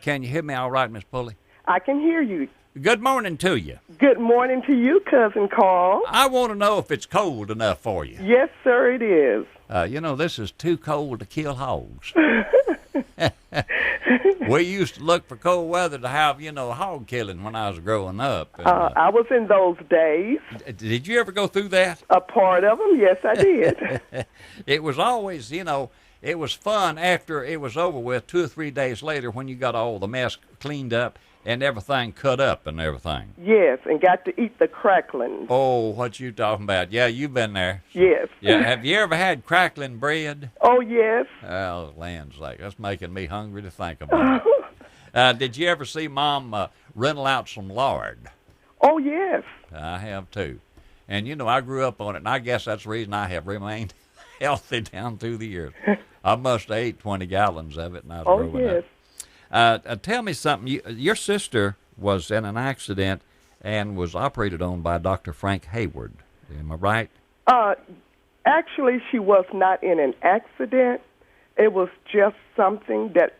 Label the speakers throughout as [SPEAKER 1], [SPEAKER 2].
[SPEAKER 1] Can you hear me all right, Miss Pulley?
[SPEAKER 2] I can hear you.
[SPEAKER 1] Good morning to you.
[SPEAKER 2] Good morning to you, Cousin Carl.
[SPEAKER 1] I want to know if it's cold enough for you.
[SPEAKER 2] Yes, sir, it is.
[SPEAKER 1] This is too cold to kill hogs. We used to look for cold weather to have, hog killing when I was growing up. And,
[SPEAKER 2] I was in those days.
[SPEAKER 1] Did you ever go through that?
[SPEAKER 2] A part of them, yes, I did.
[SPEAKER 1] It was always, it was fun after it was over with 2 or 3 days later when you got all the mess cleaned up and everything cut up and everything.
[SPEAKER 2] Yes, and got to eat the crackling.
[SPEAKER 1] Oh, what you talking about? Yeah, you've been there.
[SPEAKER 2] Yes.
[SPEAKER 1] Yeah, have you ever had crackling bread?
[SPEAKER 2] Oh, yes.
[SPEAKER 1] Oh, land's like, that's making me hungry to think about it. Did you ever see Mom rental out some lard?
[SPEAKER 2] Oh, yes.
[SPEAKER 1] I have, too. And, I grew up on it, and I guess that's the reason I have remained healthy down through the years. I must have ate 20 gallons of it, and I was growing up. Tell me something. Your sister was in an accident and was operated on by Dr. Frank Hayward. Am I right?
[SPEAKER 2] Actually, she was not in an accident. It was just something that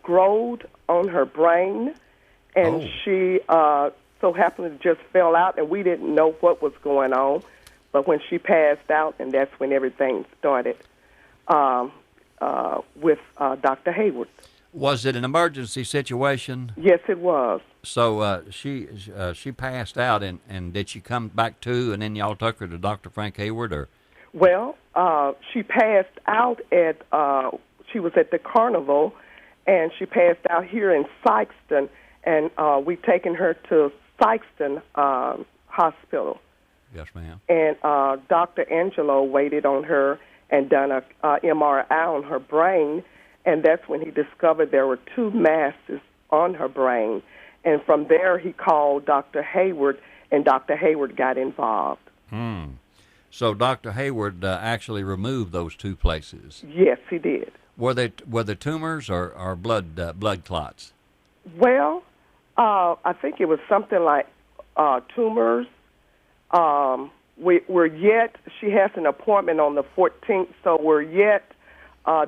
[SPEAKER 2] growed on her brain, and she so happened to just fell out, and we didn't know what was going on. But when she passed out, and that's when everything started with Dr. Hayward.
[SPEAKER 1] Was it an emergency situation?
[SPEAKER 2] Yes, it was.
[SPEAKER 1] So she passed out, and did she come back to, and then y'all took her to Dr. Frank Hayward, or?
[SPEAKER 2] Well, she passed out she was at the carnival, and she passed out here in Sikeston, and we've taken her to Sikeston Hospital.
[SPEAKER 1] Yes, ma'am.
[SPEAKER 2] And Dr. Angelo waited on her and done a MRI on her brain, and that's when he discovered there were 2 masses on her brain. And from there, he called Dr. Hayward, and Dr. Hayward got involved.
[SPEAKER 1] So Dr. Hayward actually removed those 2 places?
[SPEAKER 2] Yes, he did.
[SPEAKER 1] Were they tumors or blood clots?
[SPEAKER 2] Well, I think it was something like tumors. She has an appointment on the 14th, so we're yet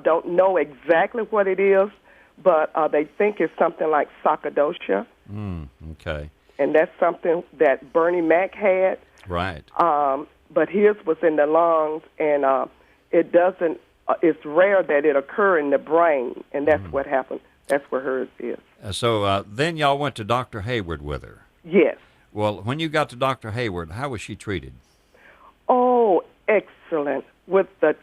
[SPEAKER 2] don't know exactly what it is, but they think it's something like sarcoidosis.
[SPEAKER 1] Okay.
[SPEAKER 2] And that's something that Bernie Mac had.
[SPEAKER 1] Right.
[SPEAKER 2] But his was in the lungs, and it doesn't. It's rare that it occur in the brain, and that's what happened. That's where hers is.
[SPEAKER 1] So then y'all went to Dr. Hayward with her.
[SPEAKER 2] Yes.
[SPEAKER 1] Well, when you got to Dr. Hayward, how was she treated?
[SPEAKER 2] Oh, excellent, with the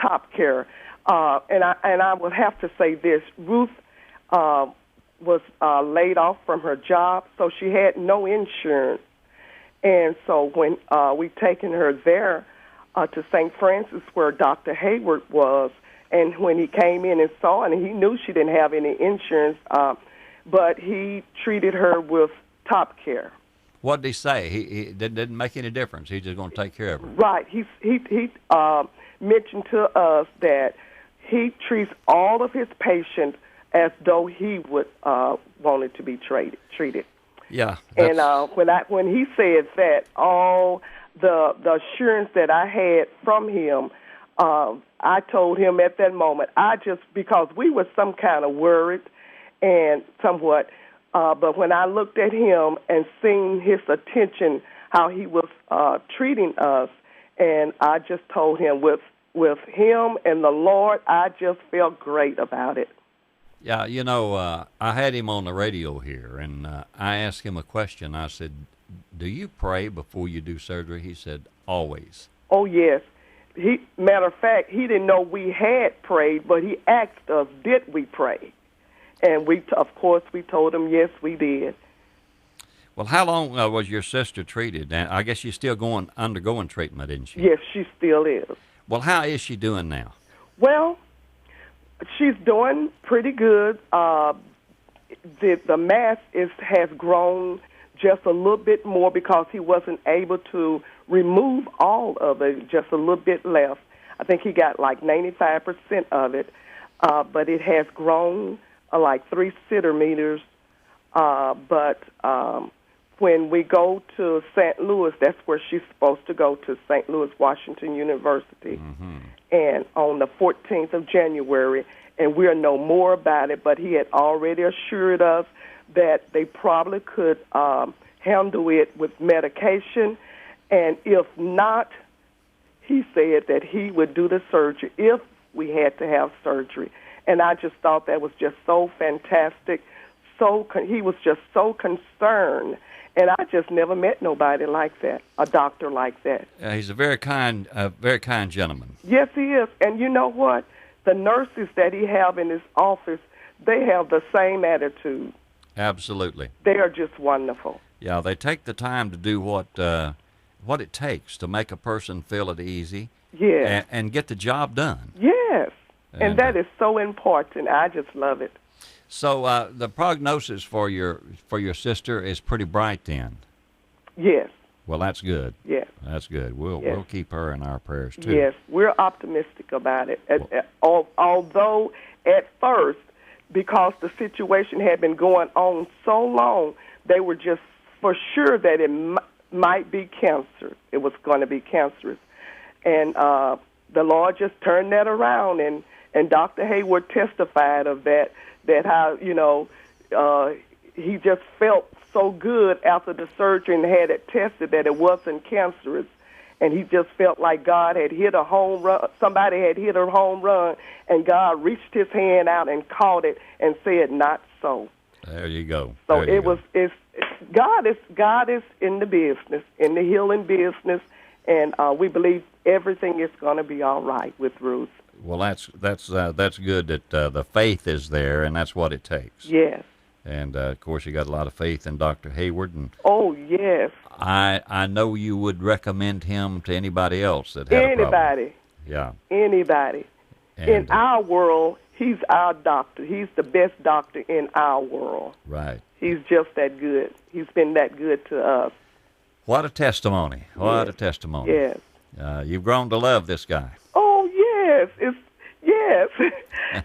[SPEAKER 2] top care. And I would have to say this: Ruth was laid off from her job, so she had no insurance. And so when we taken her there to St. Francis, where Dr. Hayward was, and when he came in and saw her, and he knew she didn't have any insurance, but he treated her with top care.
[SPEAKER 1] What did he say? He didn't make any difference. He's just going to take care of her.
[SPEAKER 2] Right. He mentioned to us that he treats all of his patients as though he would wanted to be treated.
[SPEAKER 1] Yeah.
[SPEAKER 2] And when he said that, all the assurance that I had from him, I told him at that moment, because we were some kind of worried and somewhat, but when I looked at him and seen his attention, how he was treating us, and I just told him with him and the Lord, I just felt great about it.
[SPEAKER 1] Yeah, I had him on the radio here, and I asked him a question. I said, do you pray before you do surgery? He said, always.
[SPEAKER 2] Oh, yes. Matter of fact, he didn't know we had prayed, but he asked us, did we pray? And of course, we told him, yes, we did.
[SPEAKER 1] Well, how long was your sister treated? And I guess she's still undergoing treatment, isn't she?
[SPEAKER 2] Yes, she still is.
[SPEAKER 1] Well, how is she doing now?
[SPEAKER 2] Well, she's doing pretty good. The mass has grown just a little bit more because he wasn't able to remove all of it, just a little bit left. I think he got like 95% of it, but it has grown like 3 centimeters. But when we go to St. Louis, that's where she's supposed to go, to St. Louis Washington University. And on the 14th of January, and we'll know more about it. But he had already assured us that they probably could handle it with medication, and if not, he said that he would do the surgery if we had to have surgery. And I just thought that was just so fantastic. He was just so concerned, and I just never met nobody like that, a doctor like that.
[SPEAKER 1] He's a very kind gentleman.
[SPEAKER 2] Yes, he is. And you know what? The nurses that he have in his office, they have the same attitude.
[SPEAKER 1] Absolutely.
[SPEAKER 2] They are just wonderful.
[SPEAKER 1] Yeah, they take the time to do what it takes to make a person feel at easy.
[SPEAKER 2] Yes.
[SPEAKER 1] And get the job done.
[SPEAKER 2] Yes. And that is so important. I just love it.
[SPEAKER 1] So the prognosis for your sister is pretty bright then.
[SPEAKER 2] Yes.
[SPEAKER 1] Well, that's good.
[SPEAKER 2] Yes.
[SPEAKER 1] That's good. We'll keep her in our prayers too.
[SPEAKER 2] Yes, we're optimistic about it. Although at first, because the situation had been going on so long, they were just for sure that it might be cancer. It was going to be cancerous. And the Lord just turned that around, and Dr. Hayward testified of that how, he just felt so good after the surgery and had it tested that it wasn't cancerous. And he just felt like God had hit a home run. Somebody had hit a home run, and God reached his hand out and caught it and said, "Not so."
[SPEAKER 1] There you go.
[SPEAKER 2] So God is in the business, in the healing business, and we believe everything is going to be all right with Ruth.
[SPEAKER 1] Well, that's good that the faith is there, and that's what it takes.
[SPEAKER 2] Yes.
[SPEAKER 1] And of course, you got a lot of faith in Dr. Hayward, and
[SPEAKER 2] oh yes,
[SPEAKER 1] I know you would recommend him to anybody else that had a problem. Yeah.
[SPEAKER 2] Anybody. And in our world, he's our doctor. He's the best doctor in our world.
[SPEAKER 1] Right.
[SPEAKER 2] He's just that good. He's been that good to us.
[SPEAKER 1] What a testimony. What a testimony.
[SPEAKER 2] Yes.
[SPEAKER 1] You've grown to love this guy.
[SPEAKER 2] Oh, yes. Yes.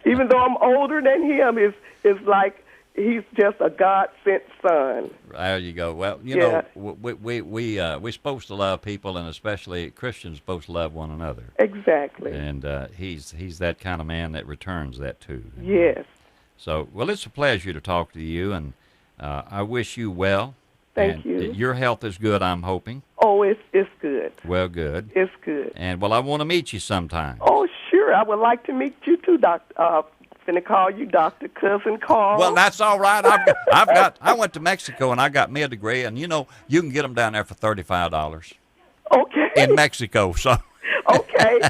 [SPEAKER 2] Even though I'm older than him, it's like he's just a God-sent son.
[SPEAKER 1] There you go. Well, you know, we're supposed to love people, and especially Christians supposed to love one another.
[SPEAKER 2] Exactly.
[SPEAKER 1] And he's that kind of man that returns that too.
[SPEAKER 2] Yes.
[SPEAKER 1] So, well, it's a pleasure to talk to you, and I wish you well.
[SPEAKER 2] Thank you.
[SPEAKER 1] Your health is good, I'm hoping.
[SPEAKER 2] Oh, it's good.
[SPEAKER 1] Well, good.
[SPEAKER 2] It's good.
[SPEAKER 1] And, well, I want to meet you sometime.
[SPEAKER 2] Oh, sure. I would like to meet you too, Doctor. Finna call you Dr. Cousin Carl.
[SPEAKER 1] Well, that's all right. I went to Mexico, and I got me a degree, and, you can get them down there for $35.
[SPEAKER 2] Okay.
[SPEAKER 1] In Mexico, so.
[SPEAKER 2] Okay.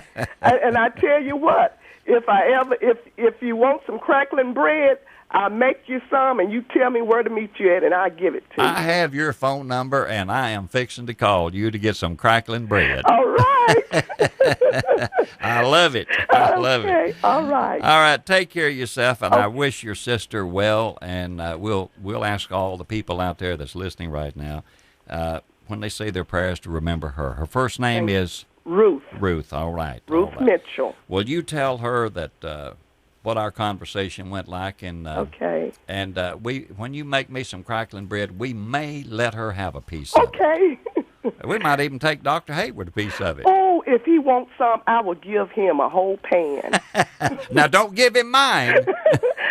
[SPEAKER 2] And I tell you what, if you want some crackling bread, I'll make you some, and you tell me where to meet you at, and I'll give it to you.
[SPEAKER 1] I have your phone number, and I am fixing to call you to get some crackling bread.
[SPEAKER 2] All right.
[SPEAKER 1] I love it. I love it.
[SPEAKER 2] All right.
[SPEAKER 1] All right. Take care of yourself, and I wish your sister well, and we'll ask all the people out there that's listening right now, when they say their prayers, to remember her. Her first name is?
[SPEAKER 2] Ruth.
[SPEAKER 1] Ruth. All right.
[SPEAKER 2] Ruth Mitchell.
[SPEAKER 1] Well, you tell her that what our conversation went like, and
[SPEAKER 2] okay.
[SPEAKER 1] And when you make me some crackling bread, we may let her have a piece of it.
[SPEAKER 2] Okay.
[SPEAKER 1] We might even take Dr. Hayward a piece of it.
[SPEAKER 2] Oh, if he wants some, I will give him a whole pan.
[SPEAKER 1] Now, don't give him mine.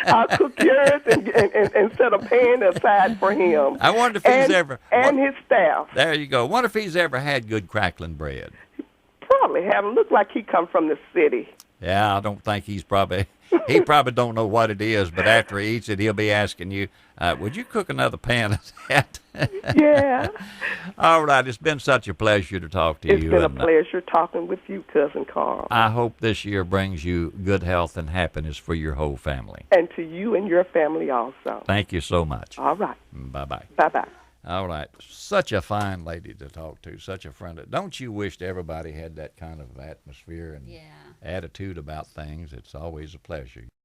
[SPEAKER 2] I'll cook yours and set a pan aside for him.
[SPEAKER 1] I wonder if he's ever...
[SPEAKER 2] And his staff.
[SPEAKER 1] There you go. Wonder if he's ever had good crackling bread.
[SPEAKER 2] Probably haven't. Looked like he come from the city.
[SPEAKER 1] Yeah, I don't think he's probably... He probably don't know what it is, but after he eats it, he'll be asking you, would you cook another pan of that?
[SPEAKER 2] Yeah.
[SPEAKER 1] All right. It's been such a pleasure to talk to you.
[SPEAKER 2] It's been a pleasure talking with you, Cousin Carl.
[SPEAKER 1] I hope this year brings you good health and happiness for your whole family.
[SPEAKER 2] And to you and your family also.
[SPEAKER 1] Thank you so much.
[SPEAKER 2] All right.
[SPEAKER 1] Bye-bye.
[SPEAKER 2] Bye-bye.
[SPEAKER 1] All right. Such a fine lady to talk to, such a friend. Don't you wish everybody had that kind of atmosphere and attitude about things? It's always a pleasure.